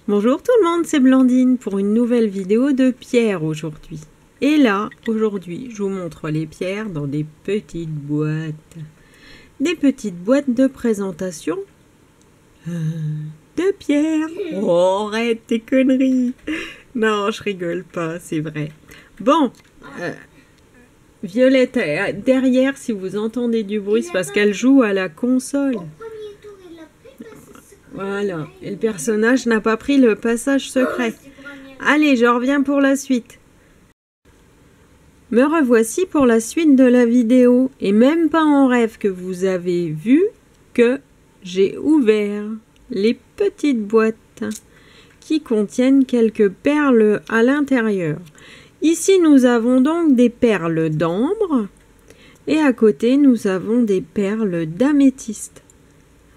Bonjour tout le monde, c'est Blandine pour une nouvelle vidéo de pierres aujourd'hui. Et là, aujourd'hui, je vous montre les pierres dans des petites boîtes. Des petites boîtes de présentation de pierres. Oh, arrête tes conneries. Non, je rigole pas, c'est vrai. Bon, Violette, derrière, si vous entendez du bruit, c'est parce qu'elle joue à la console. Voilà, et le personnage n'a pas pris le passage secret. Allez, je reviens pour la suite. Me revoici pour la suite de la vidéo, et même pas en rêve que vous avez vu que j'ai ouvert les petites boîtes qui contiennent quelques perles à l'intérieur. Ici, nous avons donc des perles d'ambre, et à côté, nous avons des perles d'améthyste.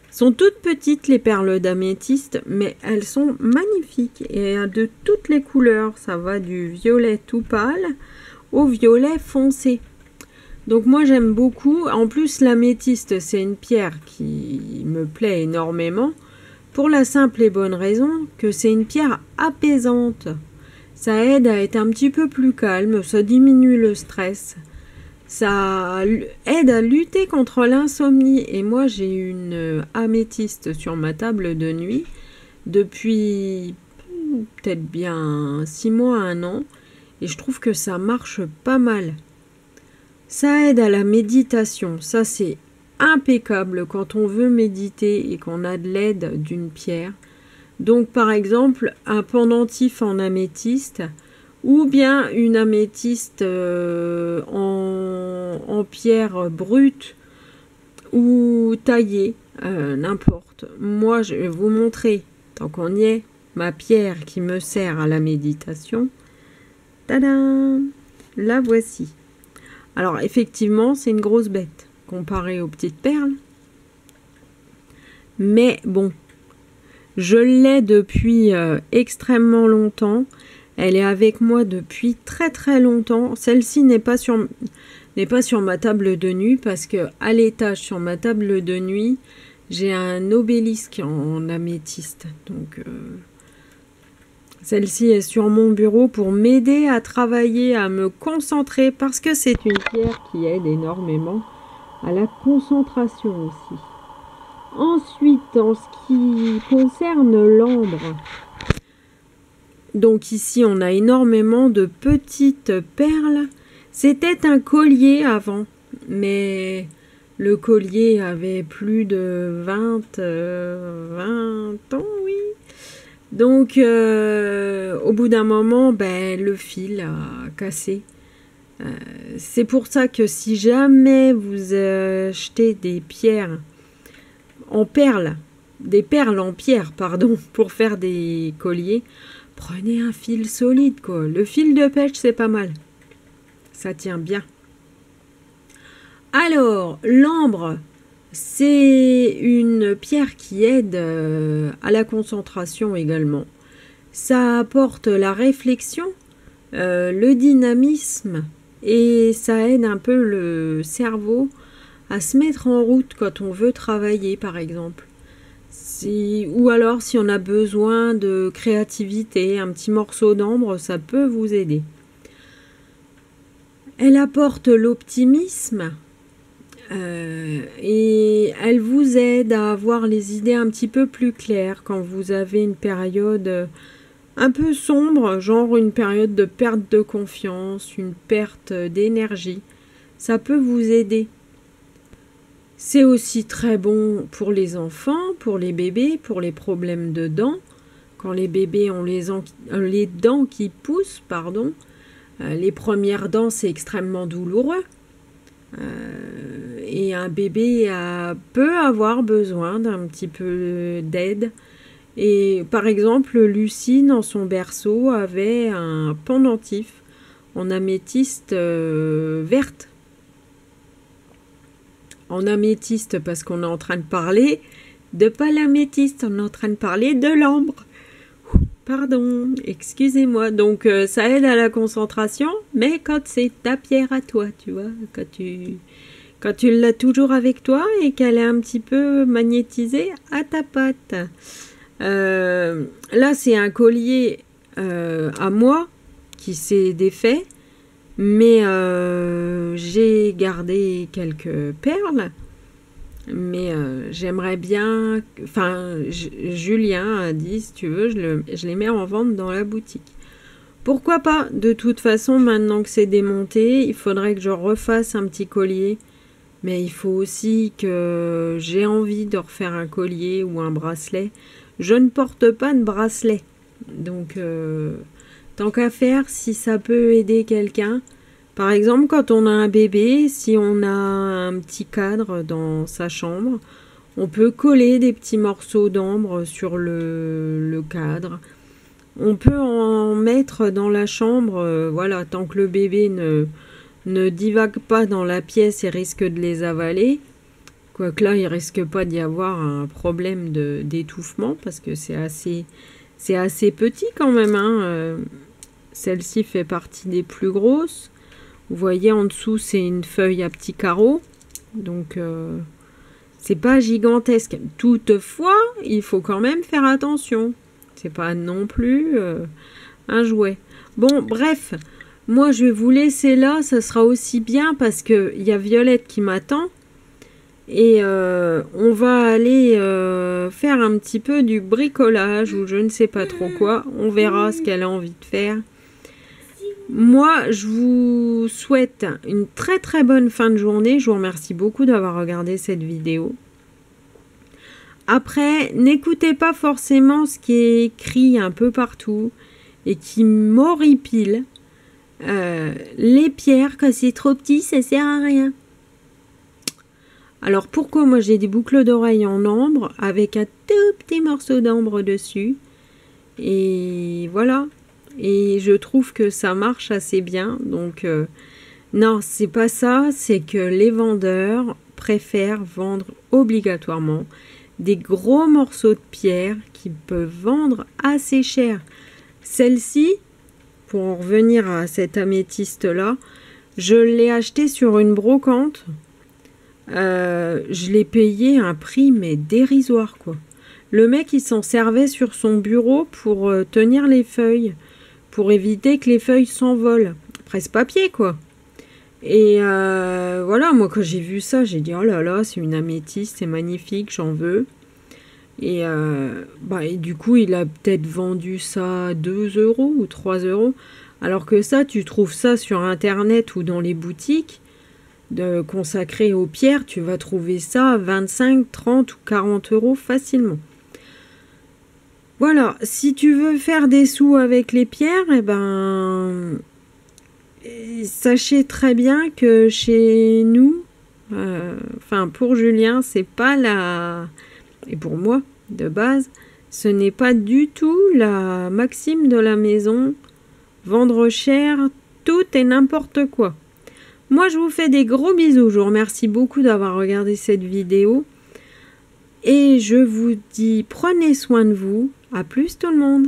Sont toutes petites les perles d'améthyste, mais elles sont magnifiques et de toutes les couleurs. Ça va du violet tout pâle au violet foncé. Donc moi j'aime beaucoup. En plus l'améthyste c'est une pierre qui me plaît énormément pour la simple et bonne raison que c'est une pierre apaisante. Ça aide à être un petit peu plus calme, ça diminue le stress. Ça aide à lutter contre l'insomnie. Et moi, j'ai une améthyste sur ma table de nuit depuis peut-être bien 6 mois, 1 an. Et je trouve que ça marche pas mal. Ça aide à la méditation. Ça, c'est impeccable quand on veut méditer et qu'on a de l'aide d'une pierre. Donc, par exemple, un pendentif en améthyste ou bien une améthyste en pierre brute ou taillée, n'importe. Moi, je vais vous montrer, tant qu'on y est, ma pierre qui me sert à la méditation. Tadam! La voici. Alors, effectivement, c'est une grosse bête, comparée aux petites perles. Mais bon, je l'ai depuis extrêmement longtemps. Elle est avec moi depuis très très longtemps. Celle-ci n'est pas sur ma table de nuit parce que à l'étage sur ma table de nuit, j'ai un obélisque en améthyste. Donc celle-ci est sur mon bureau pour m'aider à travailler, à me concentrer parce que c'est une pierre qui aide énormément à la concentration aussi. Ensuite, en ce qui concerne l'ambre, donc ici, on a énormément de petites perles. C'était un collier avant, mais le collier avait plus de 20 ans, oui. Donc, au bout d'un moment, le fil a cassé. C'est pour ça que si jamais vous achetez des pierres en perles, des perles en pierre, pardon, pour faire des colliers, prenez un fil solide, quoi. Le fil de pêche, c'est pas mal. Ça tient bien. Alors, l'ambre, c'est une pierre qui aide à la concentration également. Ça apporte la réflexion, le dynamisme, et ça aide un peu le cerveau à se mettre en route quand on veut travailler, par exemple. Ou alors si on a besoin de créativité, un petit morceau d'ambre, ça peut vous aider. Elle apporte l'optimisme et elle vous aide à avoir les idées un petit peu plus claires quand vous avez une période un peu sombre, genre une période de perte de confiance, une perte d'énergie. Ça peut vous aider. C'est aussi très bon pour les enfants, pour les bébés, pour les problèmes de dents. Quand les bébés ont les dents qui poussent, pardon, les premières dents, c'est extrêmement douloureux. Et un bébé peut avoir besoin d'un petit peu d'aide. Et par exemple, Lucie, dans son berceau, avait un pendentif en améthyste verte. En améthyste parce qu'on est en train de parler de pas l'améthyste, on est en train de parler de l'ambre. Pardon, excusez-moi. Donc ça aide à la concentration, mais quand c'est ta pierre à toi, tu vois, quand tu l'as toujours avec toi et qu'elle est un petit peu magnétisée à ta patte. Là, c'est un collier à moi qui s'est défait, mais j'ai gardé quelques perles. Mais j'aimerais bien... Enfin, Julien a dit, si tu veux, je les mets en vente dans la boutique. Pourquoi pas? De toute façon, maintenant que c'est démonté, il faudrait que je refasse un petit collier. Mais il faut aussi que j'ai envie de refaire un collier ou un bracelet. Je ne porte pas de bracelet. Donc, tant qu'à faire, si ça peut aider quelqu'un... Par exemple, quand on a un bébé, si on a un petit cadre dans sa chambre, on peut coller des petits morceaux d'ambre sur le cadre. On peut en mettre dans la chambre, voilà, tant que le bébé ne divague pas dans la pièce et risque de les avaler. Quoique là, il risque pas d'y avoir un problème d'étouffement parce que c'est assez petit quand même, hein. Celle-ci fait partie des plus grosses. Vous voyez, en dessous, c'est une feuille à petits carreaux. Donc, c'est pas gigantesque. Toutefois, il faut quand même faire attention. C'est pas non plus un jouet. Bon, bref. Moi, je vais vous laisser là. Ça sera aussi bien parce qu'il y a Violette qui m'attend. Et on va aller faire un petit peu du bricolage ou je ne sais pas trop quoi. On verra ce qu'elle a envie de faire. Moi, je vous souhaite une très très bonne fin de journée. Je vous remercie beaucoup d'avoir regardé cette vidéo. Après, n'écoutez pas forcément ce qui est écrit un peu partout et qui m'horripile. Les pierres, quand c'est trop petit, ça sert à rien. Alors pourquoi moi j'ai des boucles d'oreilles en ambre avec un tout petit morceau d'ambre dessus. Et voilà. Et je trouve que ça marche assez bien. Donc, non, c'est pas ça. C'est que les vendeurs préfèrent vendre obligatoirement des gros morceaux de pierre qui peuvent vendre assez cher. Celle-ci, pour en revenir à cette améthyste-là, je l'ai achetée sur une brocante. Je l'ai payé un prix, mais dérisoire, quoi. Le mec, il s'en servait sur son bureau pour tenir les feuilles. Pour éviter que les feuilles s'envolent. Presse-papier, quoi. Et voilà, moi, quand j'ai vu ça, j'ai dit, oh là là, c'est une améthyste, c'est magnifique, j'en veux. Et du coup, il a peut-être vendu ça 2 € ou 3 €. Alors que ça, tu trouves ça sur Internet ou dans les boutiques consacrées aux pierres, tu vas trouver ça à 25, 30 ou 40 € facilement. Voilà, si tu veux faire des sous avec les pierres, sachez très bien que chez nous, pour Julien, c'est pas et pour moi, de base, ce n'est pas du tout la maxime de la maison, vendre cher, tout et n'importe quoi. Moi, je vous fais des gros bisous, je vous remercie beaucoup d'avoir regardé cette vidéo, et je vous dis, prenez soin de vous. À plus tout le monde!